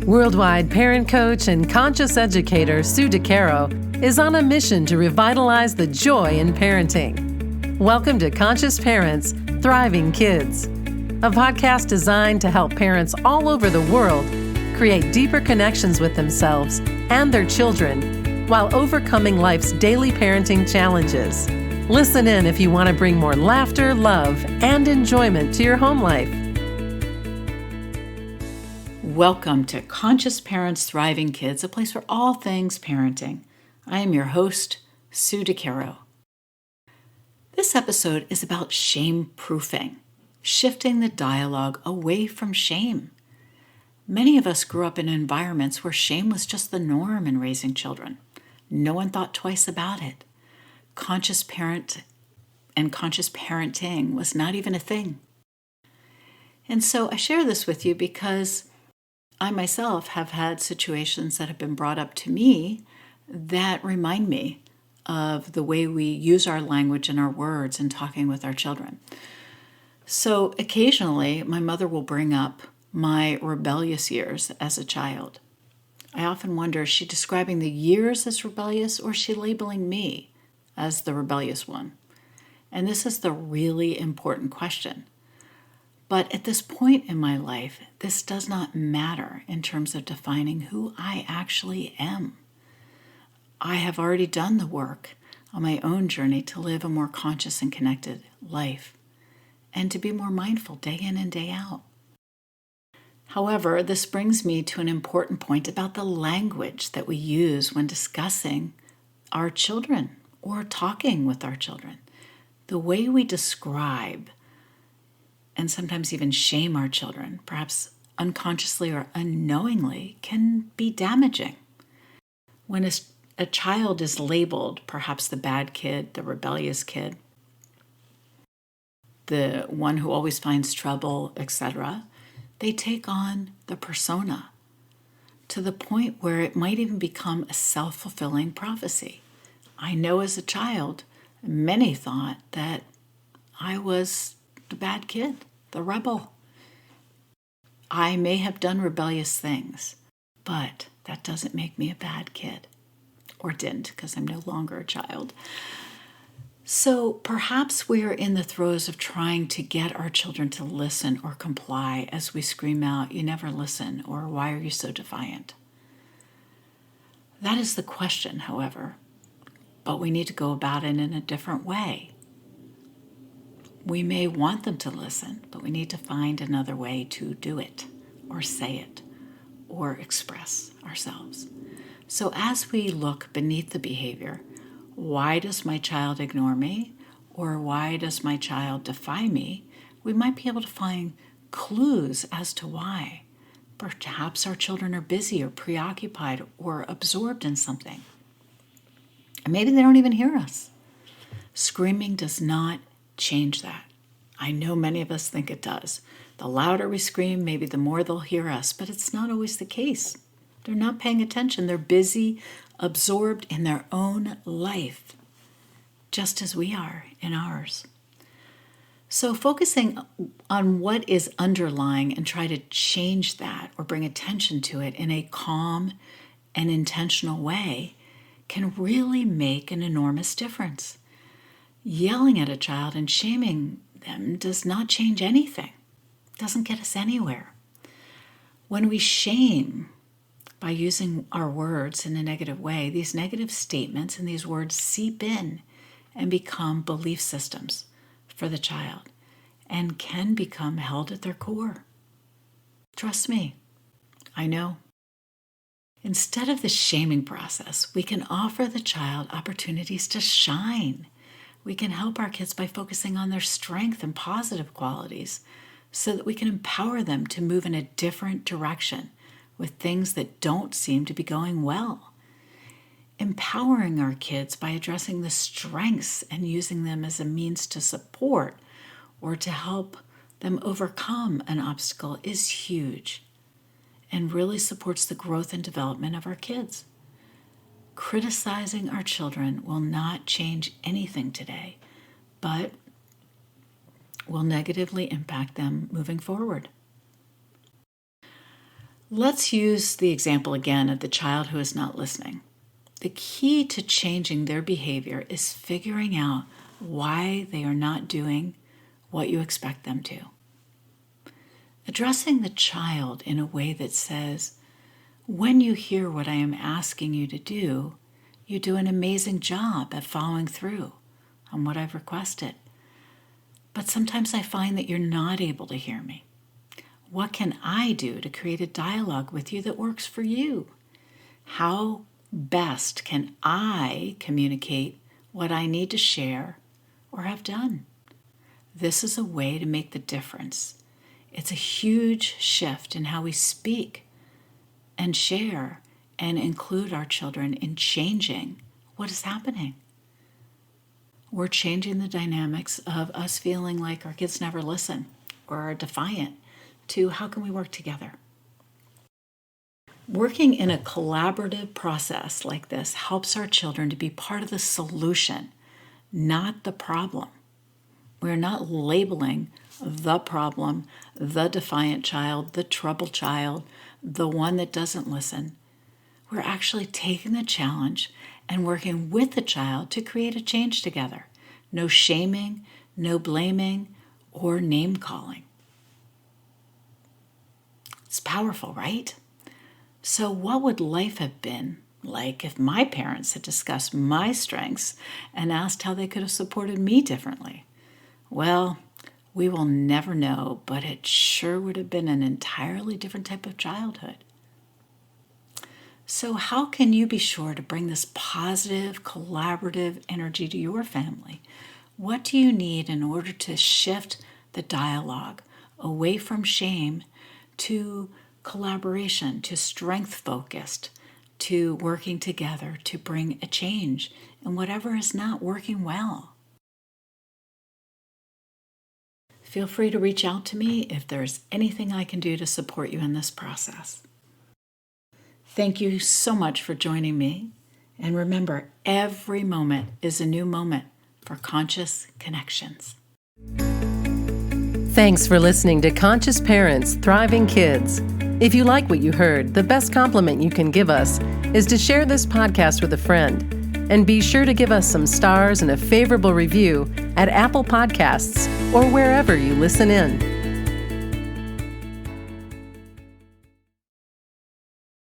Worldwide parent coach and conscious educator Sue DeCaro is on a mission to revitalize the joy in parenting. Welcome to Conscious Parents, Thriving Kids, a podcast designed to help parents all over the world create deeper connections with themselves and their children while overcoming life's daily parenting challenges. Listen in if you want to bring more laughter, love, and enjoyment to your home life. Welcome to Conscious Parents, Thriving Kids, a place for all things parenting. I am your host, Sue DeCaro. This episode is about shame-proofing, shifting the dialogue away from shame. Many of us grew up in environments where shame was just the norm in raising children. No one thought twice about it. Conscious parent and conscious parenting was not even a thing. And so I share this with you because I myself have had situations that have been brought up to me that remind me of the way we use our language and our words in talking with our children. So occasionally, my mother will bring up my rebellious years as a child. I often wonder, is she describing the years as rebellious, or is she labeling me as the rebellious one? And this is the really important question. But at this point in my life, this does not matter in terms of defining who I actually am. I have already done the work on my own journey to live a more conscious and connected life and to be more mindful day in and day out. However, this brings me to an important point about the language that we use when discussing our children or talking with our children. The way we describe and sometimes even shame our children, perhaps unconsciously or unknowingly, can be damaging. When a child is labeled, perhaps the bad kid, the rebellious kid, the one who always finds trouble, etc., they take on the persona to the point where it might even become a self-fulfilling prophecy. I know as a child, many thought that I was the bad kid, the rebel. I may have done rebellious things, but that doesn't make me a bad kid. Or didn't, because I'm no longer a child. So perhaps we are in the throes of trying to get our children to listen or comply as we scream out, "You never listen," or "Why are you so defiant?" That is the question, however, but we need to go about it in a different way. We may want them to listen, but we need to find another way to do it, or say it, or express ourselves. So as we look beneath the behavior, why does my child ignore me? Or why does my child defy me? We might be able to find clues as to why. Perhaps our children are busy or preoccupied or absorbed in something. And maybe they don't even hear us. Screaming does not change that. I know many of us think it does. The louder we scream, maybe the more they'll hear us, but it's not always the case. They're not paying attention. They're busy, absorbed in their own life, just as we are in ours. So focusing on what is underlying and try to change that or bring attention to it in a calm and intentional way can really make an enormous difference. Yelling at a child and shaming them does not change anything. It doesn't get us anywhere. When we shame by using our words in a negative way, these negative statements and these words seep in and become belief systems for the child and can become held at their core. Trust me, I know. Instead of the shaming process, we can offer the child opportunities to shine. We can help our kids by focusing on their strength and positive qualities so that we can empower them to move in a different direction with things that don't seem to be going well. Empowering our kids by addressing the strengths and using them as a means to support or to help them overcome an obstacle is huge and really supports the growth and development of our kids. Criticizing our children will not change anything today, but will negatively impact them moving forward. Let's use the example again of the child who is not listening. The key to changing their behavior is figuring out why they are not doing what you expect them to. Addressing the child in a way that says, when you hear what I am asking you to do, you do an amazing job at following through on what I've requested. But sometimes I find that you're not able to hear me. What can I do to create a dialogue with you that works for you? How best can I communicate what I need to share or have done? This is a way to make the difference. It's a huge shift in how we speak and share and include our children in changing what is happening. We're changing the dynamics of us feeling like our kids never listen or are defiant to how can we work together. Working in a collaborative process like this helps our children to be part of the solution, not the problem. We're not labeling the problem, the defiant child, the troubled child, the one that doesn't listen. We're actually taking the challenge and working with the child to create a change together. No shaming, no blaming, or name calling. It's powerful, right? So what would life have been like if my parents had discussed my strengths and asked how they could have supported me differently? Well, we will never know, but it sure would have been an entirely different type of childhood. So how can you be sure to bring this positive, collaborative energy to your family? What do you need in order to shift the dialogue away from shame to collaboration, to strength-focused, to working together to bring a change in whatever is not working well? Feel free to reach out to me if there's anything I can do to support you in this process. Thank you so much for joining me. And remember, every moment is a new moment for conscious connections. Thanks for listening to Conscious Parents, Thriving Kids. If you like what you heard, the best compliment you can give us is to share this podcast with a friend. And be sure to give us some stars and a favorable review at Apple Podcasts or wherever you listen in.